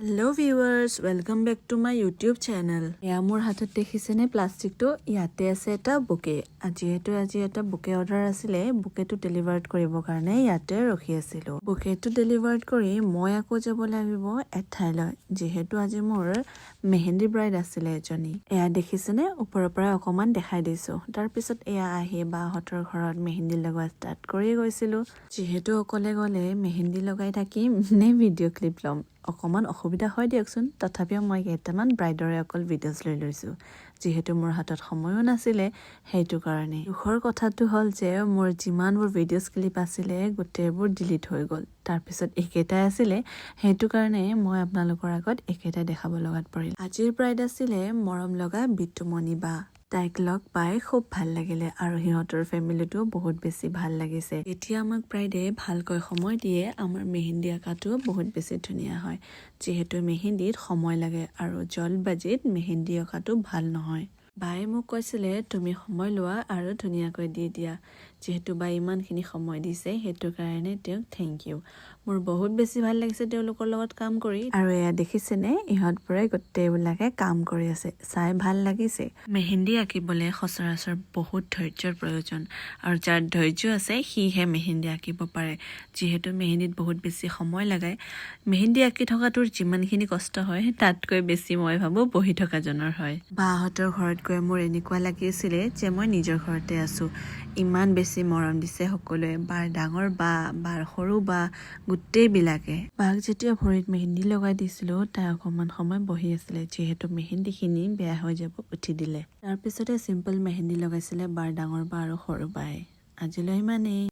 Hello viewers, welcome back to my YouTube channel. এয়া মোৰ হাতত দেখিছেনে প্লাষ্টিকটো ইয়াতে আছে এটা বুকে। আজি এটা বুকে অৰ্ডাৰ আছিলে, বুকেটো ডেলিভাৰ্ড কৰিবৰ কাৰণে ইয়াতে ৰখি আছিলো। বুকেটো ডেলিভাৰ্ড কৰি মই আকৌ যাব লাগিব এঠাইলৈ, যিহেতু আজি মোৰ মেহেন্দি ব্ৰাইড আছিলে এজনী। এয়া দেখিছেনে ওপৰৰ পৰা অকমান দেখাই দিছো। তাৰ পিছত এয়া আহি বাহঁতৰ ঘৰত মেহেন্দি লগোৱা ষ্টাৰ্ট কৰি গৈছিলো। যিহেতু অকলে গলে মেহেন্দি লগাই থাকিম নে ভিডিঅ' ক্লিপ ল'ম, অকমান অসুবিধা হয় দিয়কচোন। তথাপিও মই কেইটামান ব্ৰাইডৰে অকল ভিডিঅ'জ লৈ লৈছোঁ, যিহেতু মোৰ হাতত সময়ো নাছিলে। সেইটো কাৰণে দুখৰ কথাটো হ'ল যে মোৰ যিমানবোৰ ভিডিঅ'জ ক্লিপ আছিলে গোটেইবোৰ ডিলিট হৈ গ'ল। তাৰপিছত একেটাই আছিলে, সেইটো কাৰণে মই আপোনালোকৰ আগত একেটাই দেখাব লগাত পৰিল। আজিৰ ব্ৰাইড আছিলে মৰম লগা বিতুমণি বা। তাইক লগ পাই খুব ভাল লাগিলে আৰু সিহঁতৰ ফেমিলিটো বহুত বেছি ভাল লাগিছে। এতিয়া আমাক ব্ৰাইডে ভালকৈ সময় দিয়ে, আমাৰ মেহেন্দি আঁকাটো বহুত বেছি ধুনীয়া হয়। যিহেতু মেহেন্দিত সময় লাগে আৰু জলবাজিত মেহেন্দি অঁকাটো ভাল নহয়। বায়ে মোক কৈছিলে তুমি সময় লোৱা আৰু ধুনীয়াকৈ দি দিয়া। যিহেতু বাই ইমানখিনি সময় দিছে, সেইটো কাৰণে তেওঁক থেংক ইউ। মোৰ বহুত বেছি ভাল লাগিছে তেওঁলোকৰ লগত কাম কৰি। আৰু এয়া দেখিছেনে ইহঁতবোৰে গোটেইবিলাকে কাম কৰি আছে, চাই ভাল লাগিছে। মেহেন্দি আঁকিবলৈ সচৰাচৰ বহুত ধৈৰ্যৰ প্ৰয়োজন, আৰু যাৰ ধৈৰ্য আছে সিহে মেহেন্দি আঁকিব পাৰে। যিহেতু মেহেন্দিত বহুত বেছি সময় লাগে, মেহেন্দি আঁকি থকাটোৰ যিমানখিনি কষ্ট হয় তাতকৈ বেছি মই ভাবোঁ বহি থকাজনৰ হয়। বাহঁতৰ ঘৰত গৈ মোৰ এনেকুৱা লাগিছিলে যে মই নিজৰ ঘৰতে আছোঁ। ইমান বেছি মৰম দিছে সকলোৱে, বাৰ ডাঙৰ বা, বাৰ সৰু বা, গোটেইবিলাকে। বাক যেতিয়া ভৰিত মেহেন্দি লগাই দিছিলো তাই অকমান সময় বহি আছিলে, যিহেতু মেহেন্দিখিনি বেয়া হৈ যাব উঠি দিলে। তাৰপিছতে চিম্পল মেহেন্দি লগাইছিলে বাৰ ডাঙৰ বা আৰু সৰু বাই। আজিলৈ ইমানেই।